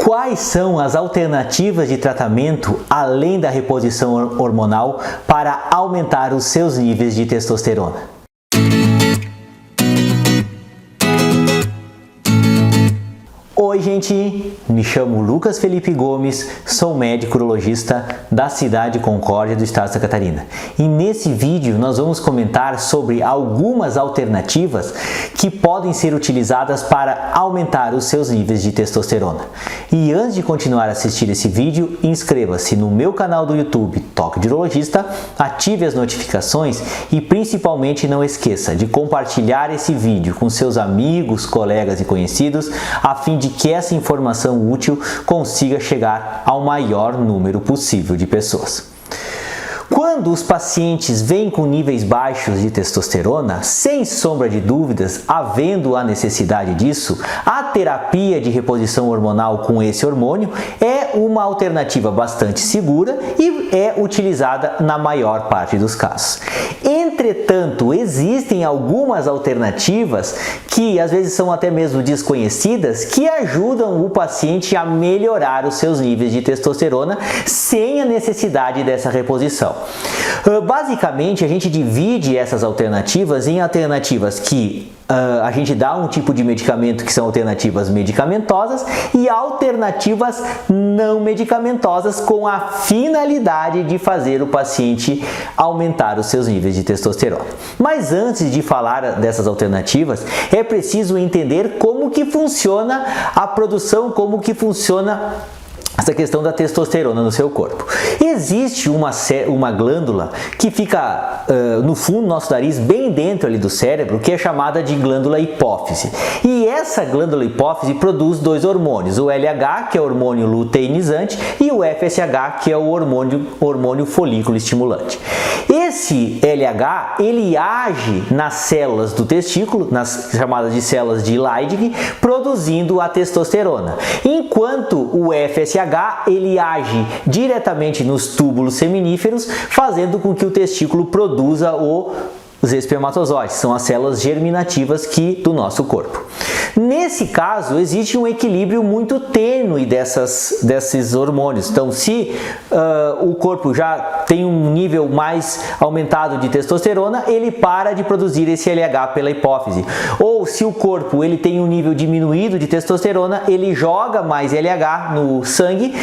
Quais são as alternativas de tratamento além da reposição hormonal para aumentar os seus níveis de testosterona? Oi gente, me chamo Lucas Felipe Gomes, sou médico urologista da cidade de Concórdia do estado de Santa Catarina. E nesse vídeo nós vamos comentar sobre algumas alternativas que podem ser utilizadas para aumentar os seus níveis de testosterona. E antes de continuar a assistir esse vídeo, inscreva-se no meu canal do YouTube Toque de Urologista, ative as notificações e principalmente não esqueça de compartilhar esse vídeo com seus amigos, colegas e conhecidos, a fim de que essa informação útil consiga chegar ao maior número possível de pessoas. Quando os pacientes vêm com níveis baixos de testosterona, sem sombra de dúvidas, havendo a necessidade disso, a terapia de reposição hormonal com esse hormônio é uma alternativa bastante segura e é utilizada na maior parte dos casos. Entretanto, existem algumas alternativas que às vezes são até mesmo desconhecidas que ajudam o paciente a melhorar os seus níveis de testosterona sem a necessidade dessa reposição. Basicamente, a gente divide essas alternativas em alternativas que a gente dá um tipo de medicamento que são alternativas medicamentosas e alternativas não medicamentosas com a finalidade de fazer o paciente aumentar os seus níveis de testosterona. Mas antes de falar dessas alternativas, é preciso entender como que funciona a produção, como que funciona essa questão da testosterona no seu corpo. Existe uma glândula que fica no fundo do nosso nariz, bem dentro ali do cérebro, que é chamada de glândula hipófise. E essa glândula hipófise produz dois hormônios, o LH, que é o hormônio luteinizante, e o FSH, que é o hormônio folículo estimulante. Esse LH, ele age nas células do testículo, nas chamadas de células de Leydig, produzindo a testosterona. Enquanto o FSH, ele age diretamente nos túbulos seminíferos, fazendo com que o testículo produza os espermatozoides, são as células germinativas do nosso corpo. Nesse caso, existe um equilíbrio muito tênue desses hormônios. Então, se o corpo já tem um nível mais aumentado de testosterona, ele para de produzir esse LH pela hipófise. Ou se o corpo ele tem um nível diminuído de testosterona, ele joga mais LH no sangue,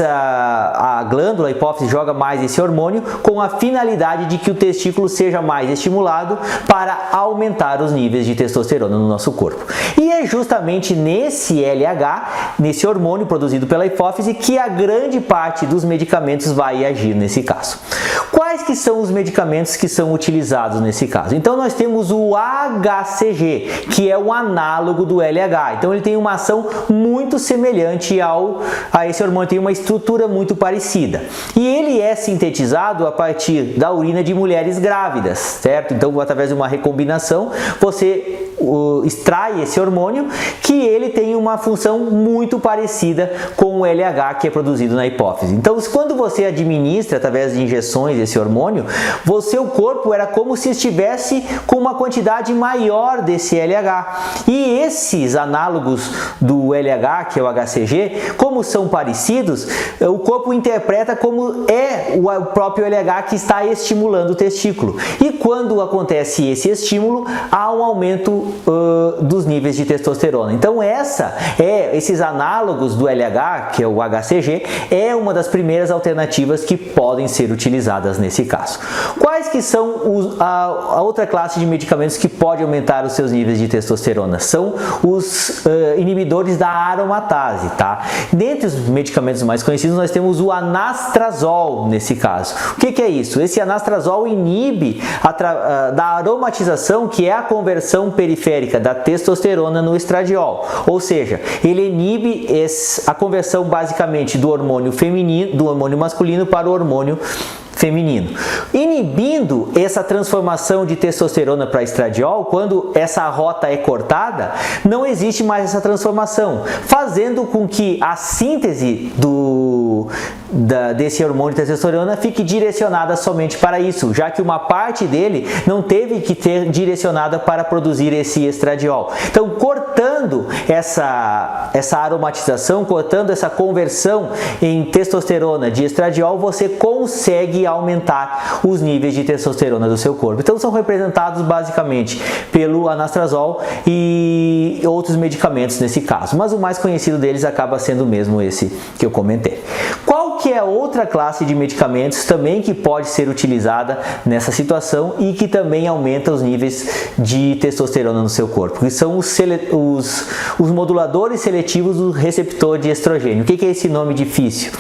a glândula, a hipófise, joga mais esse hormônio com a finalidade de que o testículo seja mais estimulado para aumentar os níveis de testosterona no nosso corpo. E é justamente nesse LH, nesse hormônio produzido pela hipófise, que a grande parte dos medicamentos vai agir nesse caso. Quais que são os medicamentos que são utilizados nesse caso? Então nós temos o HCG, que é o análogo do LH. Então ele tem uma ação muito semelhante a esse hormônio, tem uma estrutura muito parecida. E ele é sintetizado a partir da urina de mulheres grávidas, certo? Então através de uma recombinação, você extrai esse hormônio, que ele tem uma função muito parecida com o LH que é produzido na hipófise. Então, quando você administra através de injeções esse hormônio, seu corpo era como se estivesse com uma quantidade maior desse LH. E esses análogos do LH, que é o HCG, como são parecidos, o corpo interpreta como é o próprio LH que está estimulando o testículo. E quando acontece esse estímulo, há um aumento dos níveis de testosterona. Então esses análogos do LH, que é o HCG, é uma das primeiras alternativas que podem ser utilizadas nesse caso. Quais que são a outra classe de medicamentos que pode aumentar os seus níveis de testosterona? São os inibidores da aromatase, tá? Dentre os medicamentos mais conhecidos, nós temos o anastrozol nesse caso. O que é isso? Esse anastrozol inibe da aromatização, que é a conversão periférica da testosterona no estradiol. Ou seja, ele inibe a conversão basicamente do hormônio feminino, do hormônio masculino para o hormônio feminino. Inibindo essa transformação de testosterona para estradiol, quando essa rota é cortada, não existe mais essa transformação, fazendo com que a síntese desse hormônio de testosterona fique direcionada somente para isso, já que uma parte dele não teve que ter direcionada para produzir esse estradiol. Então, cortando essa aromatização, cortando essa conversão em testosterona de estradiol, você consegue aumentar os níveis de testosterona do seu corpo. Então, são representados basicamente pelo anastrozol e outros medicamentos nesse caso, mas o mais conhecido deles acaba sendo mesmo esse que eu comentei. Qual que é outra classe de medicamentos também que pode ser utilizada nessa situação e que também aumenta os níveis de testosterona no seu corpo? Que são os moduladores seletivos do receptor de estrogênio. O que é esse nome difícil?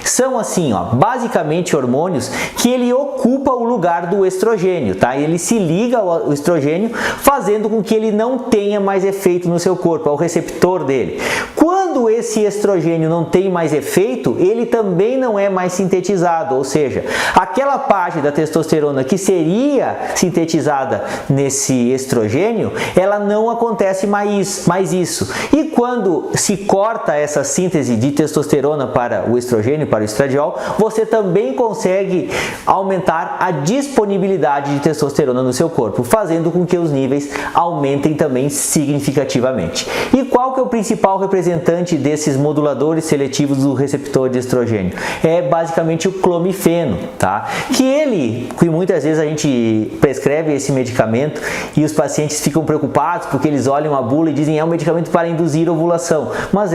São assim, ó, basicamente hormônios que ele ocupa o lugar do estrogênio, tá? Ele se liga ao estrogênio, fazendo com que ele não tenha mais efeito no seu corpo, ao receptor dele. Quando esse estrogênio não tem mais efeito, ele também não é mais sintetizado, ou seja, aquela parte da testosterona que seria sintetizada nesse estrogênio, ela não acontece mais isso. E quando se corta essa síntese de testosterona para o estrogênio, para o estradiol, você também consegue aumentar a disponibilidade de testosterona no seu corpo, fazendo com que os níveis aumentem também significativamente. E qual que é o principal representante desses moduladores seletivos do receptor de estrogênio? É basicamente o clomifeno, tá? Que muitas vezes a gente prescreve esse medicamento e os pacientes ficam preocupados porque eles olham a bula e dizem é um medicamento para induzir ovulação, mas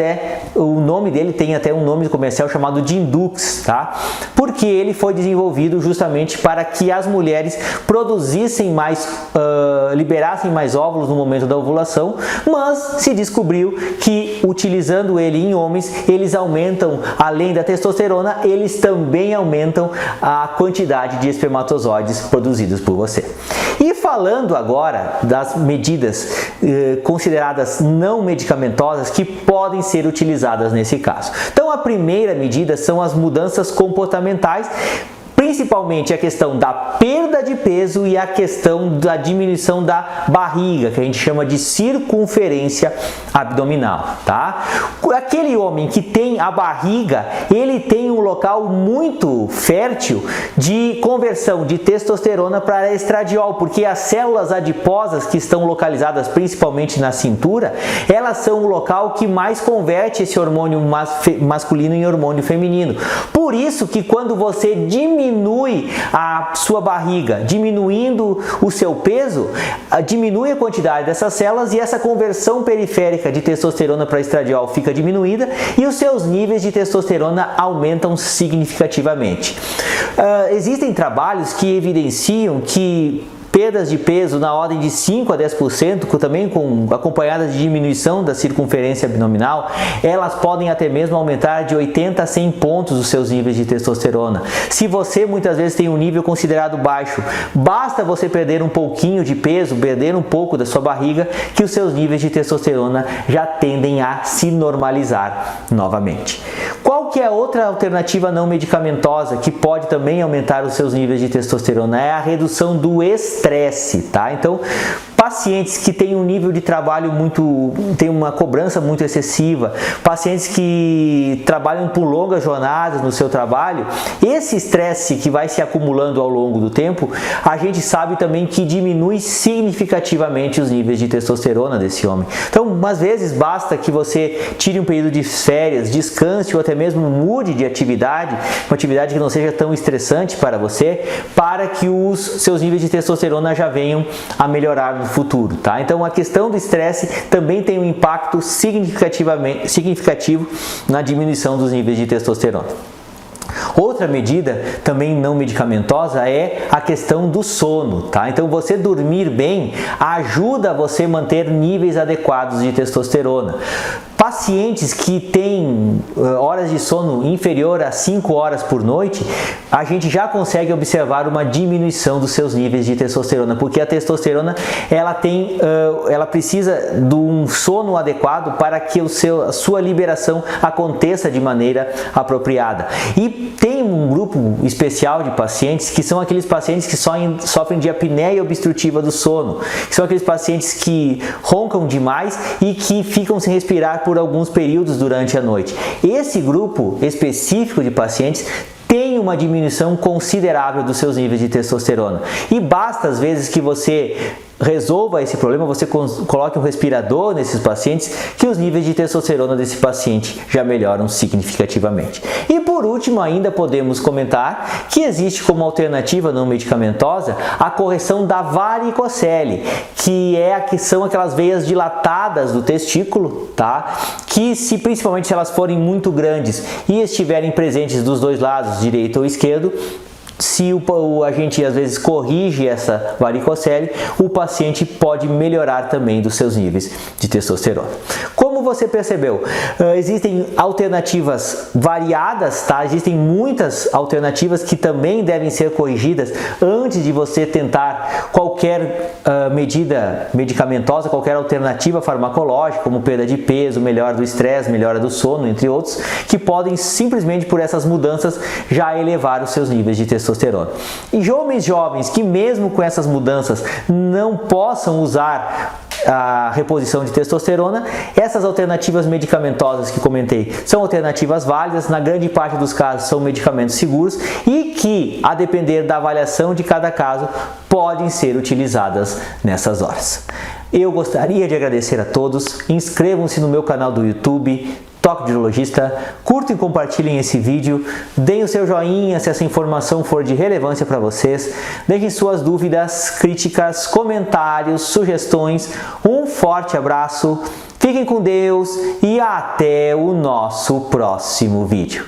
o nome dele tem até um nome comercial chamado de Indux, tá? Porque ele foi desenvolvido justamente para que as mulheres produzissem mais, liberassem mais óvulos no momento da ovulação, mas se descobriu que utilizando ele em homens, eles aumentam, além da testosterona, eles também aumentam a quantidade de espermatozoides produzidos por você. E falando agora das medidas consideradas não medicamentosas que podem ser utilizadas nesse caso. Então, a primeira medida são as mudanças comportamentais, principalmente a questão da perda de peso e a questão da diminuição da barriga, que a gente chama de circunferência abdominal, tá? Aquele homem que tem a barriga, ele tem um local muito fértil de conversão de testosterona para estradiol, porque as células adiposas que estão localizadas principalmente na cintura, elas são o local que mais converte esse hormônio masculino em hormônio feminino. Por isso que quando você diminui a sua barriga, diminuindo o seu peso, diminui a quantidade dessas células e essa conversão periférica de testosterona para estradiol fica diminuída e os seus níveis de testosterona aumentam significativamente. Existem trabalhos que evidenciam que perdas de peso na ordem de 5 a 10%, também acompanhadas de diminuição da circunferência abdominal, elas podem até mesmo aumentar de 80 a 100 pontos os seus níveis de testosterona. Se você muitas vezes tem um nível considerado baixo, basta você perder um pouquinho de peso, perder um pouco da sua barriga, que os seus níveis de testosterona já tendem a se normalizar novamente. Qual que é outra alternativa não medicamentosa que pode também aumentar os seus níveis de testosterona? É a redução do estresse, tá? Então, pacientes que têm um nível de trabalho tem uma cobrança muito excessiva, pacientes que trabalham por longas jornadas no seu trabalho, esse estresse que vai se acumulando ao longo do tempo, a gente sabe também que diminui significativamente os níveis de testosterona desse homem. Então, às vezes basta que você tire um período de férias, descanse ou até mesmo mude de atividade, uma atividade que não seja tão estressante para você, para que os seus níveis de testosterona já venham a melhorar no futuro, tá? Então, a questão do estresse também tem um impacto significativo na diminuição dos níveis de testosterona. Outra medida também não medicamentosa é a questão do sono, tá? Então, você dormir bem ajuda você a manter níveis adequados de testosterona. Pacientes que têm horas de sono inferior a 5 horas por noite, a gente já consegue observar uma diminuição dos seus níveis de testosterona, porque a testosterona ela precisa de um sono adequado para que a sua liberação aconteça de maneira apropriada. E tem um grupo especial de pacientes que são aqueles pacientes que sofrem de apneia obstrutiva do sono, que são aqueles pacientes que roncam demais e que ficam sem respirar por alguns períodos durante a noite. Esse grupo específico de pacientes tem uma diminuição considerável dos seus níveis de testosterona. E basta às vezes que você resolva esse problema, você coloque um respirador nesses pacientes, que os níveis de testosterona desse paciente já melhoram significativamente. E por último, ainda podemos comentar que existe como alternativa não medicamentosa a correção da varicocele, que são aquelas veias dilatadas do testículo, tá? Que principalmente se elas forem muito grandes e estiverem presentes dos dois lados, direito ou esquerdo, se a gente às vezes corrige essa varicocele, o paciente pode melhorar também dos seus níveis de testosterona. Como você percebeu, existem alternativas variadas, tá? Existem muitas alternativas que também devem ser corrigidas antes de você tentar qualquer medida medicamentosa, qualquer alternativa farmacológica, como perda de peso, melhora do estresse, melhora do sono, entre outros, que podem simplesmente por essas mudanças já elevar os seus níveis de testosterona. E homens jovens que mesmo com essas mudanças não possam usar a reposição de testosterona, essas alternativas medicamentosas que comentei são alternativas válidas, na grande parte dos casos são medicamentos seguros e que, a depender da avaliação de cada caso, podem ser utilizadas nessas horas. Eu gostaria de agradecer a todos, inscrevam-se no meu canal do YouTube, Toque de Urologista, curtam e compartilhem esse vídeo, deem o seu joinha se essa informação for de relevância para vocês, deixem suas dúvidas, críticas, comentários, sugestões, um forte abraço, fiquem com Deus e até o nosso próximo vídeo.